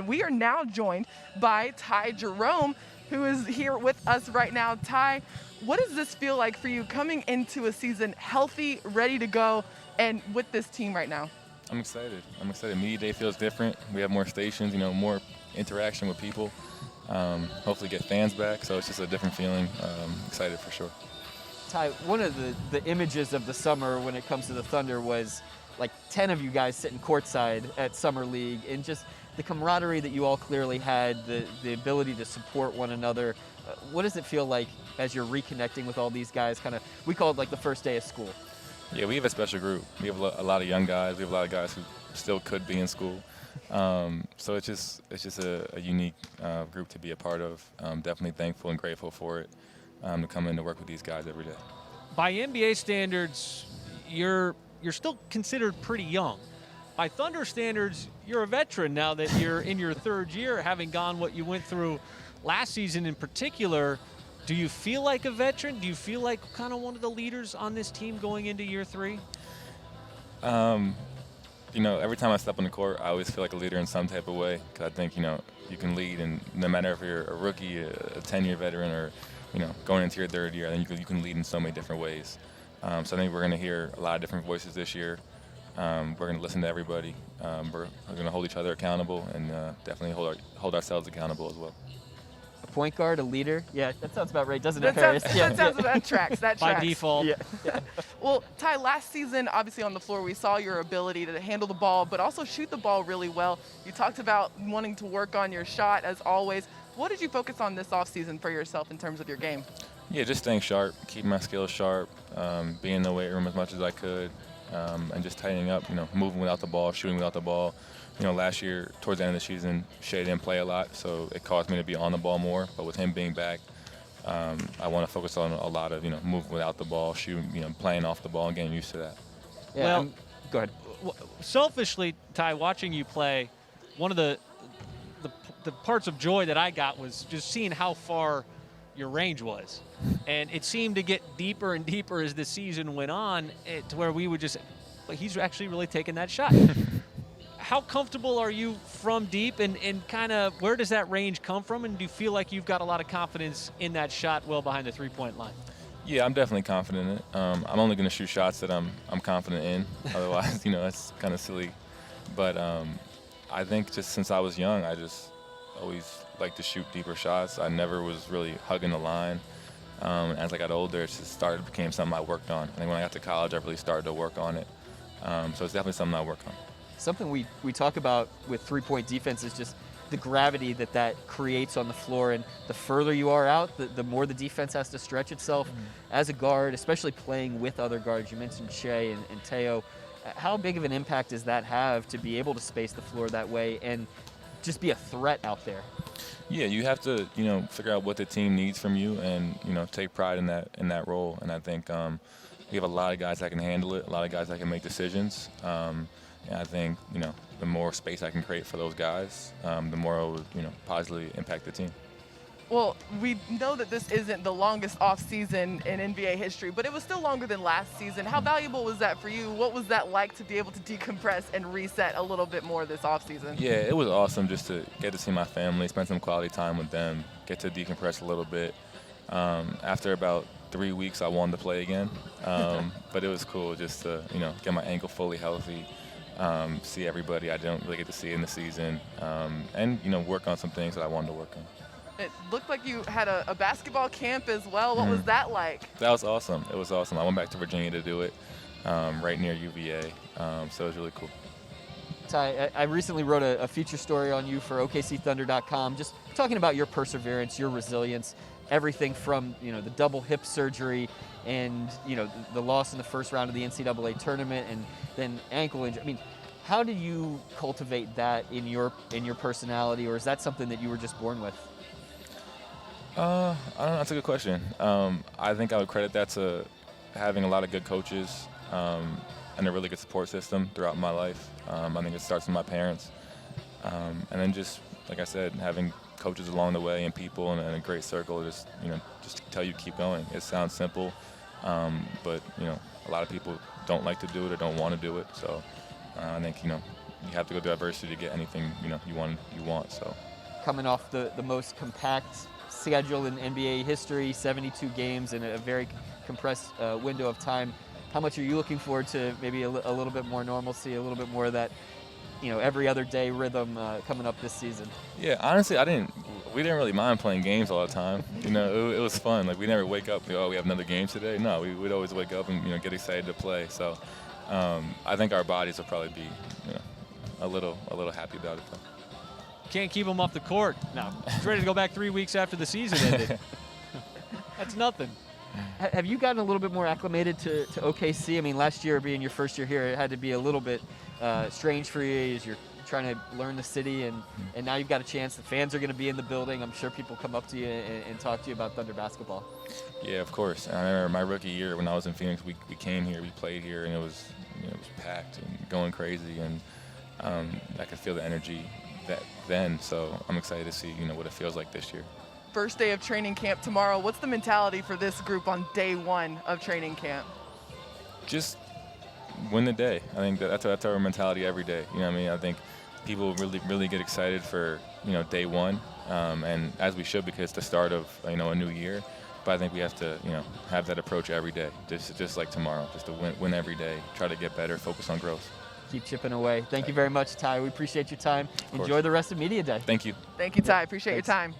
We are now joined by Ty Jerome, who is here with us right now. Ty, what does this feel like for you coming into a season healthy, ready to go, and with this team right now? I'm excited. Media day feels different. We have more stations, more interaction with people. Hopefully get fans back, so it's just a different feeling. Excited for sure. Ty, one of the images of the summer when it comes to the Thunder was like 10 of you guys sitting courtside at Summer League, and just the camaraderie that you all clearly had, the ability to support one another. What does it feel like as you're reconnecting with all these guys? We call it like the first day of school. Yeah, we have a special group. We have a lot of young guys. We have a lot of guys who still could be in school. So it's just a unique group to be a part of. Definitely thankful and grateful for it, to come in to work with these guys every day. By NBA standards, you're still considered pretty young. By Thunder standards, you're a veteran now that you're in your third year, having gone what you went through last season in particular. Do you feel like a veteran? Do you feel like kind of one of the leaders on this team going into year three? Every time I step on the court, I always feel like a leader in some type of way, because I think, you can lead, and no matter if you're a rookie, a 10-year veteran, or, going into your third year, I think you can lead in so many different ways. So I think we're going to hear a lot of different voices this year. We're going to listen to everybody. We're going to hold each other accountable, and definitely hold ourselves accountable as well. A point guard, a leader. Yeah, that sounds about right, doesn't it, Paris? That tracks. By default. Yeah. Well, Ty, last season, obviously on the floor, we saw your ability to handle the ball, but also shoot the ball really well. You talked about wanting to work on your shot, as always. What did you focus on this offseason for yourself in terms of your game? Yeah, just staying sharp, keeping my skills sharp, being in the weight room as much as I could, and just tightening up, moving without the ball, shooting without the ball. Last year, towards the end of the season, Shea didn't play a lot, so it caused me to be on the ball more. But with him being back, I want to focus on a lot of, moving without the ball, shooting, playing off the ball and getting used to that. Yeah, well, go ahead. Selfishly, Ty, watching you play, one of the parts of joy that I got was just seeing how far your range was. And it seemed to get deeper and deeper as the season went on, to where we would just, he's actually really taking that shot. How comfortable are you from deep, and kind of where does that range come from? And do you feel like you've got a lot of confidence in that shot well behind the three-point line? Yeah, I'm definitely confident in it. I'm only going to shoot shots that I'm confident in. Otherwise, that's kind of silly. But I think just since I was young, I just always liked to shoot deeper shots. I never was really hugging the line. As I got older, it just became something I worked on. I think when I got to college, I really started to work on it. So it's definitely something I work on. Something we talk about with three-point defense is just the gravity that creates on the floor, and the further you are out, the more the defense has to stretch itself. As a guard, especially playing with other guards. You mentioned Shea and Teo. How big of an impact does that have to be able to space the floor that way and just be a threat out there? Yeah, you have to, figure out what the team needs from you, and take pride in that role. And I think we have a lot of guys that can handle it, a lot of guys that can make decisions. And I think, the more space I can create for those guys, the more it will, positively impact the team. Well, we know that this isn't the longest off-season in NBA history, but it was still longer than last season. How valuable was that for you? What was that like to be able to decompress and reset a little bit more this off-season? Yeah, it was awesome just to get to see my family, spend some quality time with them, get to decompress a little bit. After about 3 weeks, I wanted to play again, but it was cool just to, get my ankle fully healthy. See everybody I didn't really get to see in the season, and work on some things that I wanted to work on. It looked like you had a basketball camp as well. What was that like? That was awesome. It was awesome. I went back to Virginia to do it, right near UVA, so it was really cool. Ty, I recently wrote a feature story on you for OKCThunder.com, just talking about your perseverance, your resilience, everything from the double hip surgery and the loss in the first round of the NCAA tournament, and then ankle injury. I mean, how do you cultivate that in your personality, or is that something that you were just born with? I don't know. That's a good question. I think I would credit that to having a lot of good coaches and a really good support system throughout my life. I think it starts with my parents, and then just like I said, having coaches along the way and people and a great circle just tell you to keep going. It sounds simple, but a lot of people don't like to do it or don't want to do it. So I think you have to go through adversity to get anything you want. So Coming off the most compact schedule in NBA history, 72 games in a very compressed window of time. How much are you looking forward to maybe a little bit more normalcy, a little bit more of that, every other day rhythm coming up this season? yeah, honestly, we didn't really mind playing games all the time. It was fun. Like we never wake up, oh, we have another game today. No, we'd always wake up and get excited to play. So I think our bodies will probably be a little happy about it though. Can't keep him off the court. No, he's ready to go back 3 weeks after the season ended. That's nothing. Have you gotten a little bit more acclimated to OKC? I mean, last year being your first year here, it had to be a little bit strange for you as you're trying to learn the city, and now you've got a chance. The fans are going to be in the building. I'm sure people come up to you and talk to you about Thunder basketball. Yeah, of course. And I remember my rookie year when I was in Phoenix, we came here, we played here, and it was packed and going crazy, and I could feel the energy then. So I'm excited to see what it feels like this year. First day of training camp tomorrow. What's the mentality for this group on day one of training camp? Just win the day. I think that's our mentality every day. I think people really get excited for day one, and as we should, because it's the start of a new year. But I think we have to have that approach every day, just like tomorrow, just to win every day, try to get better, focus on growth. Keep chipping away. Thank you very much, Ty. We appreciate your time. Enjoy the rest of Media Day. Thank you. Thank you, Ty. Appreciate your time.